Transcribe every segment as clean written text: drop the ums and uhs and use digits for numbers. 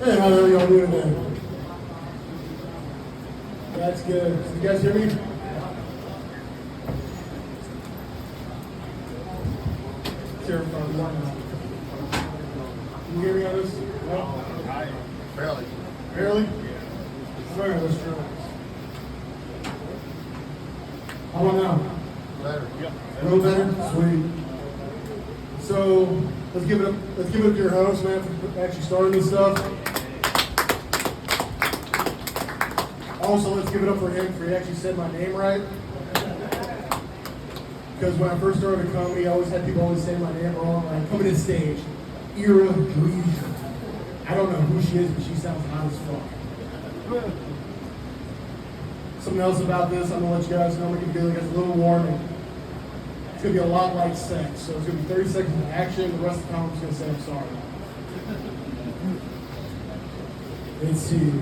Hey, how are y'all doing today? That's good. Can you guys hear me? Terrified. Can you hear me on this? No? Barely. Barely? All right, let's try. How about now? Better. A little better? Sweet. So let's give it up. Let's give it up to your host, man, for actually starting this stuff. Also, let's give it up for him for he actually said my name right. Because when I first started comedy, I always had people always say my name wrong. Like coming to stage, Ira Breeze. I don't know who she is, but she sounds hot as fuck. Something else about this, I'm gonna let you guys know. I'm gonna give you like a little warning. It's gonna be a lot like sex, so it's gonna be 30 seconds of action. The rest of the time, I'm just gonna say I'm sorry. Let's see.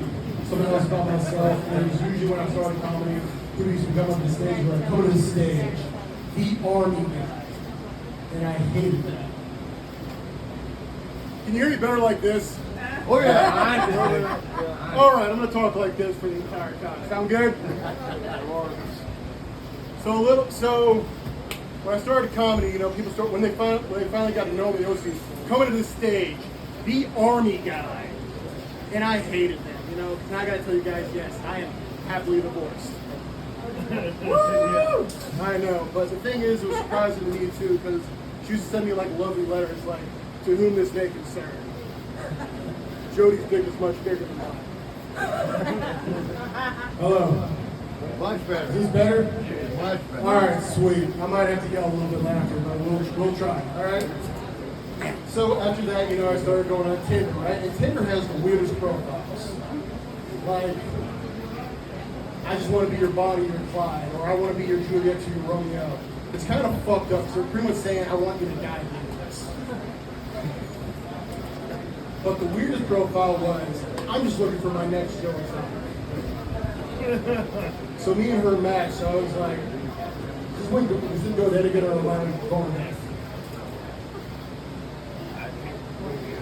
Something else about myself is usually when I started comedy, people used to come up to the stage like, come to the stage, the army guy, and I hated that. Can you hear me better like this? Oh yeah. All right, I'm gonna talk like this for the entire time. Sound good? So when I started comedy, you know, people start when they finally got to know me, they always say, coming to the stage, the army guy, and I hated that. You know, and I gotta tell you guys, yes, I am happily divorced. Woo! I know, but the thing is, it was surprising to me too, because she used to send me like lovely letters, like, to whom this may concern. Jody's dick is much bigger than mine. Hello. Much Is better. this better? Much better. All right, sweet. I might have to yell a little bit louder, but we'll try. All right. So after that, you know, I started going on Tinder, right? And Tinder has the weirdest profiles. Like, I just want to be your Bonnie, your Clyde, or I want to be your Juliet to your Romeo. It's kind of fucked up. So they're pretty much saying, I want you to die doing this. But the weirdest profile was, I'm just looking for my next Joe Exotic. So me and her matched, so I was like, this didn't go there to get her around going back.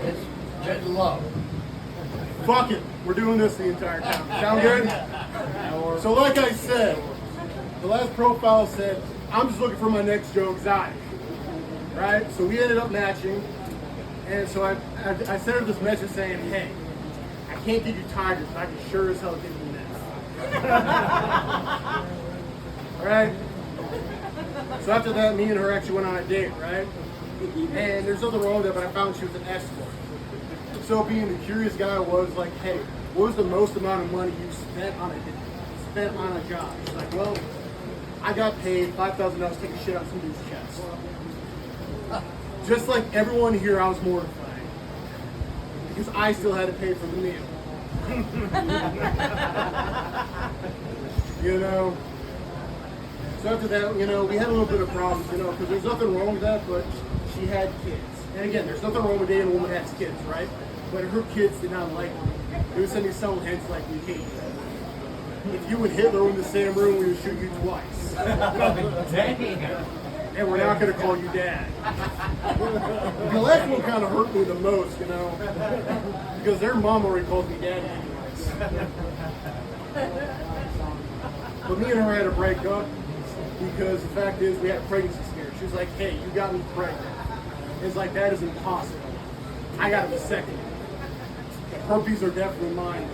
It's getting low. Fuck it, we're doing this the entire time. Sound good? So like I said, the last profile said, I'm just looking for my next Joe Exotic. Right? So we ended up matching. And so I sent her this message saying, hey, I can't get you tigers, but I can sure as hell get you this. Right? So after that, me and her actually went on a date, right? And there's nothing wrong with that, but I found she was an escort. So being the curious guy I was like, hey, what was the most amount of money you spent on a job? She's like, well, I got paid $5,000 to take a shit on some dude's chest. Just like everyone here, I was mortified. Because I still had to pay for the meal. You know? So after that, you know, we had a little bit of problems, you know, because there's nothing wrong with that, but she had kids. And again, there's nothing wrong with dating a woman that has kids, right? But her kids did not like me. They would send me subtle hints like, we hate you. If you and Hitler were in the same room, we would shoot you twice. And we're not going to call you dad. The last one kind of hurt me the most, you know, because their mom already calls me daddy anyways. But me and her had a breakup because the fact is we had a pregnancy scare. She was like, hey, you got me pregnant. It's like, that is impossible. I got a vasectomy. The herpes are definitely mine.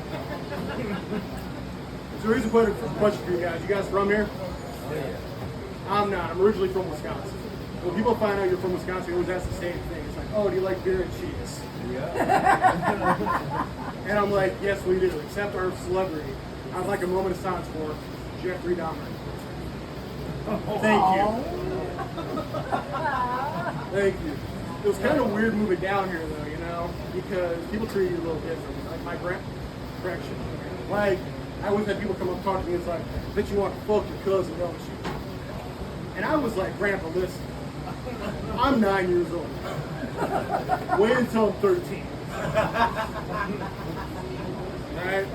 So here's a question for you guys. You guys from here? I'm not. I'm originally from Wisconsin. When people find out you're from Wisconsin, they always ask the same thing. It's like, oh, do you like beer and cheese? Yeah. And I'm like, yes, we do. Except our celebrity. I'd like a moment of silence for Jeffrey Dahmer. Thank you. Thank you. It was kind of weird moving down here, though, you know, because people treat you a little different. Like my correction. Like, I always had people come up and talk to me. It's like, I bet you want to fuck your cousin, don't you? And I was like, Grandpa, listen, I'm 9 years old. Wait until I'm 13. Alright?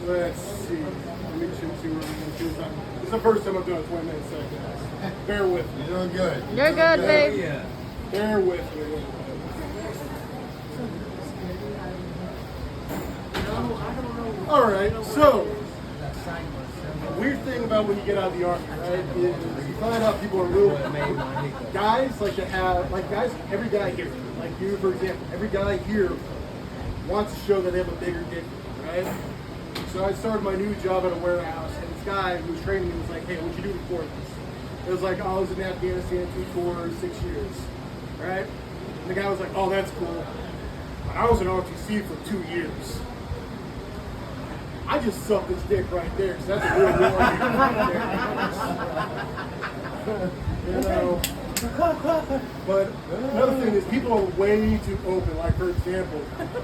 Let's see. Let me see where we're going to do this. This is the first time I've done a 20-minute segment. Bear with me. You're doing good. You're good, babe. Bear with me. All right, so the weird thing about when you get out of the army, right, is you find out people are real guys like to have guys. Every guy here, like you for example, every guy here wants to show that they have a bigger dick, right? So I started my new job at a warehouse, and this guy who was training me was like, "Hey, what'd you do before this?" It was like, "Oh, I was in Afghanistan 2 tours, 6 years," right? And the guy was like, "Oh, that's cool. But I was in ROTC for 2 years." I just sucked his dick right there, because that's a real war right there. You know. But another thing is people are way too open. Like, for example,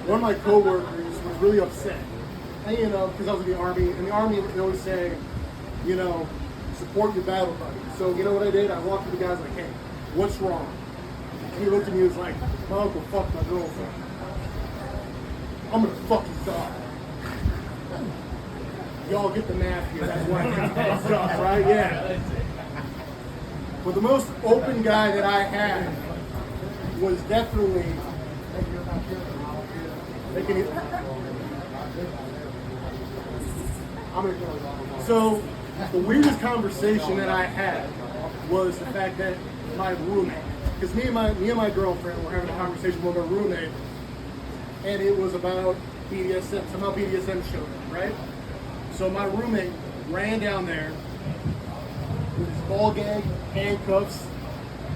one of my coworkers was really upset. And, you know, because I was in the Army. In the Army, they always say, you know, support your battle buddy. So, you know what I did? I walked to the guy, I was like, "Hey, what's wrong?" And he looked at me and was like, "My uncle fucked my girlfriend. I'm gonna fuck his dog." Y'all get the math here. That's why I got fucked up, right? Yeah. But the most open guy that I had was definitely so the weirdest conversation that I had was the fact that my roommate, because me and my girlfriend were having a conversation with my roommate, and it was about BDSM. Somehow BDSM showed up, right? So my roommate ran down there with his ball gag, handcuffs,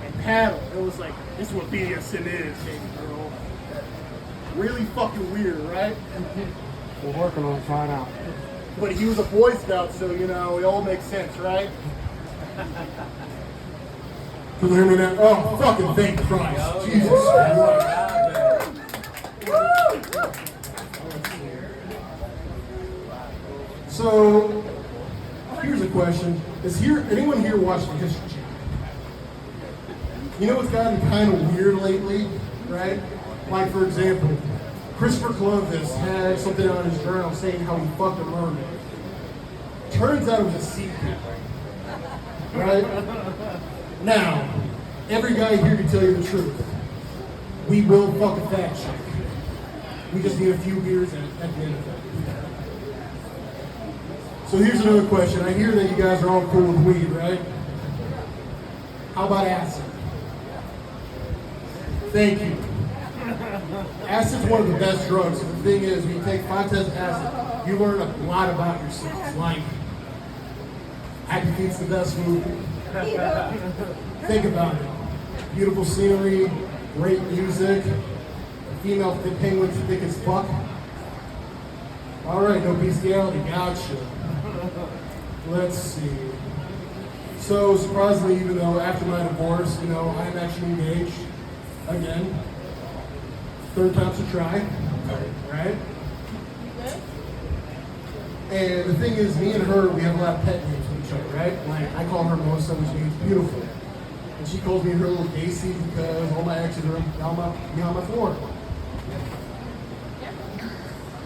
and paddle. It was like, "This is what BDSM is, baby girl." Really fucking weird, right? We're working on trying out. But he was a Boy Scout, so, you know, it all makes sense, right? Can you hear me now? Oh, fucking thank Christ. Jesus Christ. So, here's a question. Is anyone here watching the History Channel? You know what's gotten kind of weird lately, right? Like, for example, Christopher Columbus had something on his journal saying how he fucked a mermaid. Turns out it was a sea cow, right? Now, every guy here can tell you the truth. We will fuck a fat chick. We just need a few beers at the end of it. So here's another question. I hear that you guys are all cool with weed, right? How about acid? Thank you. Acid's one of the best drugs. The thing is, when you take 5 tests of acid, you learn a lot about yourself. Like, Happy Feet's the best movie. Think about it. Beautiful scenery, great music, female penguins thick as fuck. All right, no bestiality, gotcha. Let's see. So, surprisingly, even though after my divorce, you know, I am actually engaged again. 3rd time's a try, right? And the thing is, me and her, we have a lot of pet names with each other, right? Like, I call her Melissa, which means beautiful. And she calls me her little Casey because all my exes are behind my floor.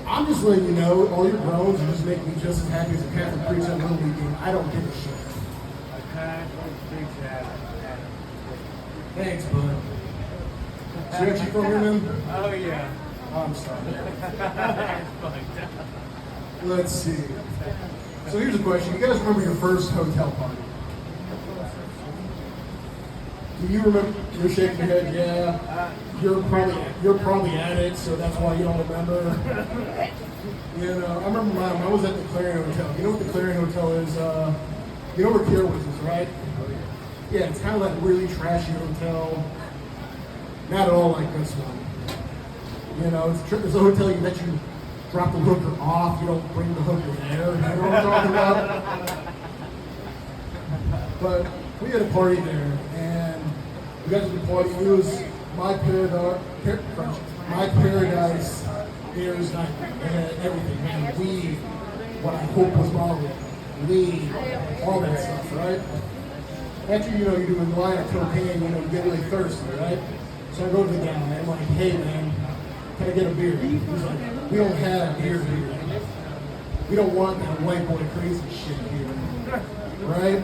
I'm just letting you know, all your groans are just making me just as happy as a Catholic preacher at Little League game. I don't give a shit. Thanks, bud. So you actually from here, man? Oh, yeah. I'm sorry. Let's see. So here's a question. You guys remember your first hotel party? Do you remember? You're shaking your head, yeah. You're probably at it, so that's why you don't remember. You know, I remember mine. I was at the Clarion Hotel. You know what the Clarion Hotel is? You know where Carowinds is, right? Yeah, it's kind of like a really trashy hotel. Not at all like this one. You know, it's a hotel that you drop the hooker off. You don't bring the hooker there. You know what I'm talking about? But we had a party there, and we got to the party. It was my paradise beers night. They had everything, man. Weed, what I hope was Molly, weed, all that stuff, right? After, you know, you do a line of cocaine, you know, you get really thirsty, right? So I go to the guy, and I'm like, "Hey, man, can I get a beer?" He's like, "We don't have beer here. We don't want that white boy crazy shit here." Right?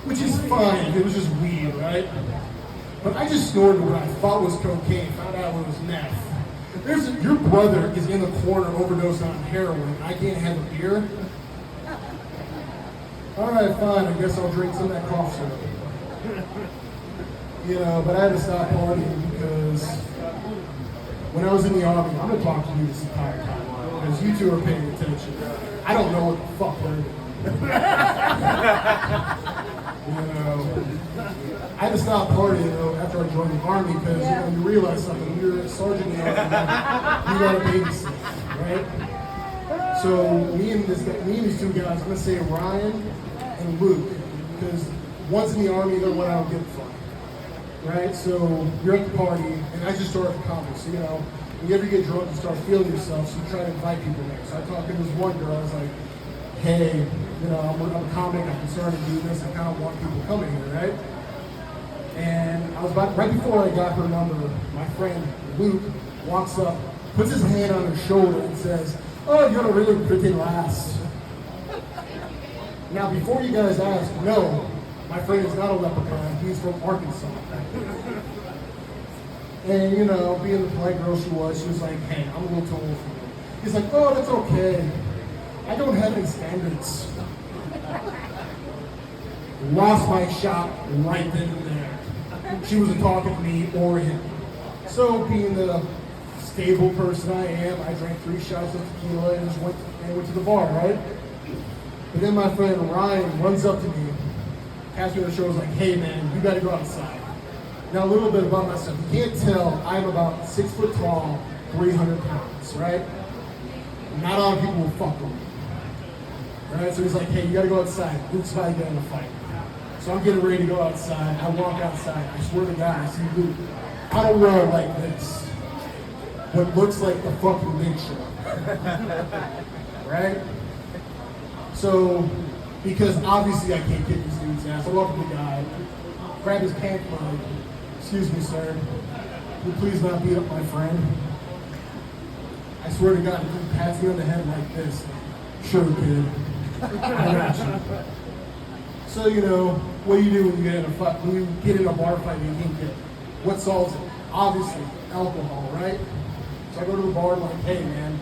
Which is fine. It was just weed, right? But I just snorted what I thought was cocaine, found out it was meth. Your brother is in the corner overdosing on heroin. I can't have a beer. All right, fine. I guess I'll drink some of that cough syrup. You know, but I had to stop partying because when I was in the army, I'm gonna talk to you this entire time because you two are paying attention. I don't know what the fuck we're doing. You know, I had to stop partying though after I joined the army because you know you realize something. When you're a sergeant in the army, you gotta babysit, right? So me and these two guys, I'm gonna say Ryan and Luke, because one's in the army, the other one I don't give a fuck. Right? So you're at the party, and I just started a comedy. So, you know, when you ever get drunk, you start feeling yourself, so you try to invite people there. So I talked to this one girl, I was like, hey, you know, I'm a comic, I'm concerned to do this, I kind of want people coming here, right? And I was right before I got her number, my friend Luke walks up, puts his hand on her shoulder and says, oh, you're a really pretty lass. Now, before you guys ask, no, my friend is not a leprechaun, he's from Arkansas. And, you know, being the polite girl she was like, hey, I'm a little too old for you. He's like, oh, that's okay. I don't have any standards. Lost my shot right then and there. She wasn't talking to me or him. So, being the stable person I am, I drank 3 shots of tequila and just went to the bar, right? But then my friend Ryan runs up to me, past me on the shoulder, was like, hey man, you gotta go outside. Now a little bit about myself. You can't tell I'm about 6 foot tall, 300 pounds, right? Not a lot of people will fuck with me. Right? So he's like, hey, you gotta go outside. Luke's about to get in a fight. So I'm getting ready to go outside. I walk outside. I swear to God, I see Luke on a row like this. What looks like the fucking Big Show. Right? So, because obviously I can't kick this dude's ass, I walk up to the guy, grab his pant leg. Excuse me, sir. Will you please not beat up my friend? I swear to God, he pats me on the head like this. Sure, kid. I got you. So, you know, what do you do when you get in a bar fight and you can't get? What solves it? Obviously, alcohol, right? So I go to the bar and I'm like, hey man,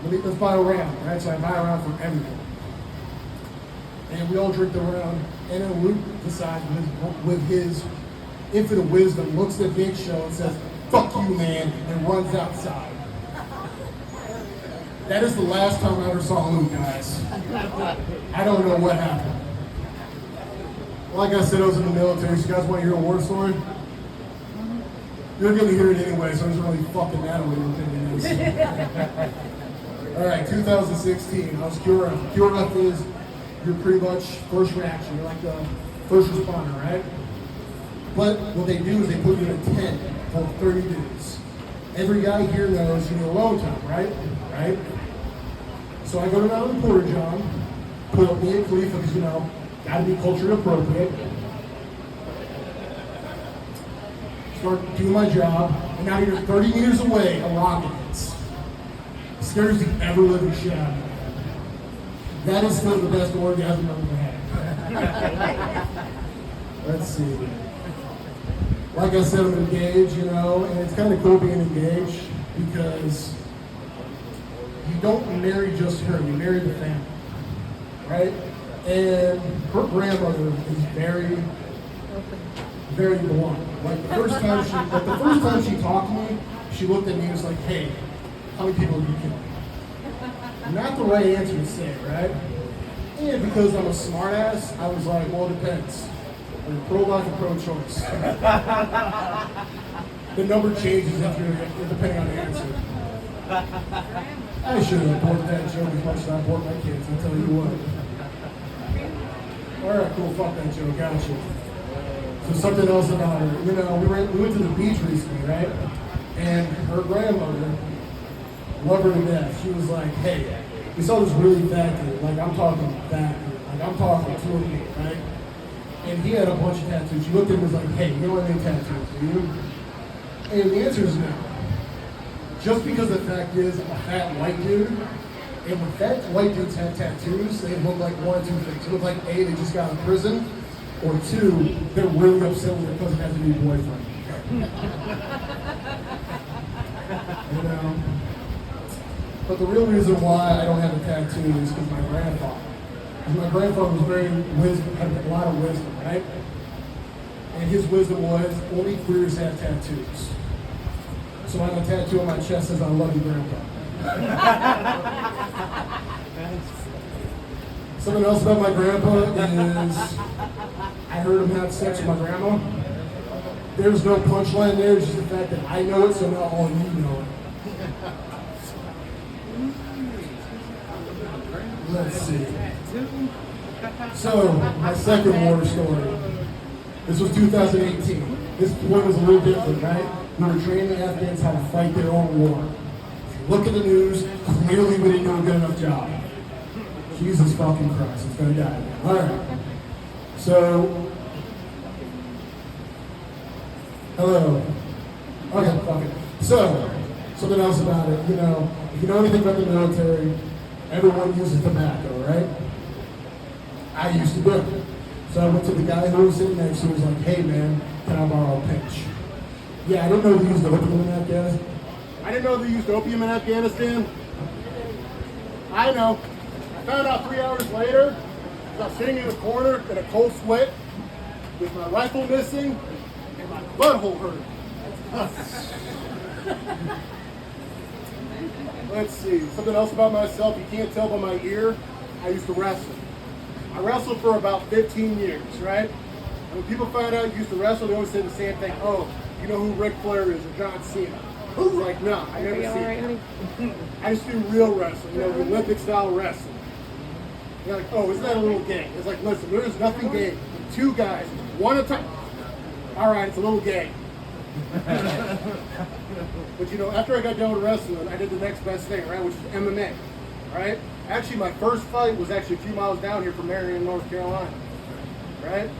let's buy a round, right? So I buy a round from everyone. And we all drink the round, and then Luke decides with his infinite wisdom, looks at Big Show and says, fuck you, man, and runs outside. That is the last time I ever saw Luke, guys. I don't know what happened. Like I said, I was in the military, so you guys want to hear a war story? You're going to hear it anyway, so there's really fucking that what your opinion is. All right, 2016, I was QRF. QRF is your pretty much first reaction. You're like the first responder, right? But what they do is they put you in a tent full of 30 dudes. Every guy here knows you need alone time, right? Right? So I go down to the Porter John, put up me and Khalifa because, you know, gotta be culturally appropriate. Start doing my job, and now you're 30 meters away, a rocket hits. Scares the ever living shit out of me. That is still the best orgasm I've ever had. Let's see. Like I said, I'm engaged, you know, and it's kind of cool being engaged because you don't marry just her, you marry the family, right? And her grandmother is very, very blunt. Like the first time she talked to me, she looked at me and was like, hey, how many people are you killing? Not the right answer to say, right? And because I'm a smartass, I was like, well, it depends. Are you pro-life or pro-choice? The number changes depending on the answer. I should have aborted that joke as much as I abort my kids, I'll tell you what. Alright, cool, fuck that joke, gotcha. So something else about her. You know, we went to the beach recently, right? And her grandmother, love her to death. She was like, hey, we saw this really fat dude. Like, I'm talking fat dude. Like, I'm talking 2 feet, right? And he had a bunch of tattoos. She looked at him and was like, hey, you don't have any tattoos, do you? And the answer is no. Just because the fact is, I'm a fat white dude, and when fat white dudes have tattoos, they look like 1 or 2 things. They look like A, they just got out of prison, or 2, they're really upset with their cousin has a new boyfriend. You But the real reason why I don't have a tattoo is because my grandfather. Because my grandfather was very wisdom, had a lot of wisdom, right? And his wisdom was only queers have tattoos. So I have a tattoo on my chest says I love you, Grandpa. Something else about my grandpa is I heard him have sex with my grandma. There's no punchline there, just the fact that I know it, so now all you know it. Let's see. So, my second war story. This was 2018. This one was a little different, right? We were training the Afghans how to fight their own war. Look at the news, clearly we didn't do a good enough job. Jesus fucking Christ, it's gonna die. Alright. So, hello. Okay, fuck it. So, something else about it. You know, if you know anything about the military, everyone uses tobacco, right? I used to do it. So I went to the guy who was sitting next to me and was like, hey man, can I borrow a pinch? Yeah, I didn't know they used opium in Afghanistan. I didn't know they used opium in Afghanistan. I know. I found out 3 hours later, as I was sitting in a corner in a cold sweat, with my rifle missing, and my butthole hurt. Let's see, something else about myself you can't tell by my ear, I used to wrestle. I wrestled for about 15 years, right? And when people find out you used to wrestle, they always say the same thing, oh, you know who Ric Flair is or John Cena. I was like, no, I never seen it. I just do real wrestling, you know, the Olympic style wrestling. They're like, oh, isn't that a little gay? It's like, listen, there's nothing gay. Two guys, one at a time. All right, it's a little gay. But you know, after I got done with wrestling, I did the next best thing, right, which is MMA, right? Actually, my first fight was actually a few miles down here from Marion, North Carolina, right?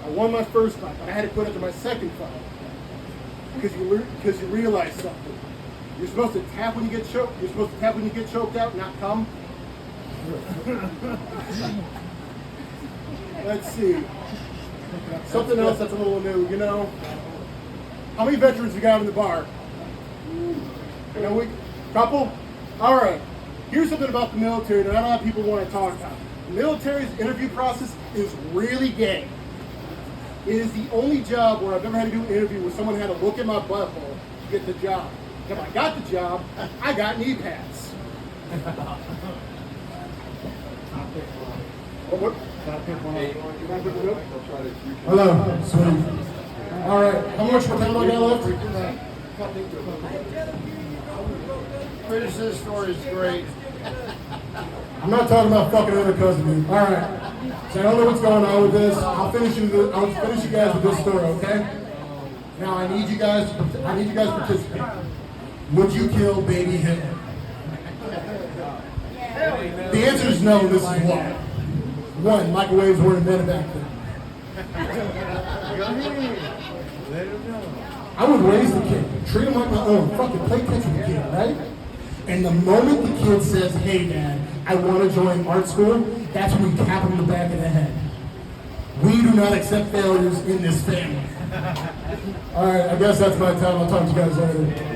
I won my first fight, but I had to quit after my second fight because you realize something. You're supposed to tap when you get choked. You're supposed to tap when you get choked out, not come. Let's see. Something else that's a little new, you know. How many veterans you got in the bar? You know, couple? All right. Here's something about the military that not a lot of people want to talk about. The military's interview process is really gay. It is the only job where I've ever had to do an interview where someone had to look at my butthole to get the job. If I got the job, I got knee pads. Hello, sweetie. All right, how much more time I got left? Finish this story, is great. I'm not talking about fucking other cousin, dude. All right. So I don't know what's going on with this. I'll finish you guys with this story, okay? Now I need you guys to participate. Would you kill baby Hitler? The answer is no. This is why. One, microwaves weren't invented back then. I would raise the kid, treat him like my own, fucking play catch with the kid, right? And the moment the kid says, hey dad, I want to join art school, that's when we tap him in the back of the head. We do not accept failures in this family. All right, I guess that's my time. I'll talk to you guys later.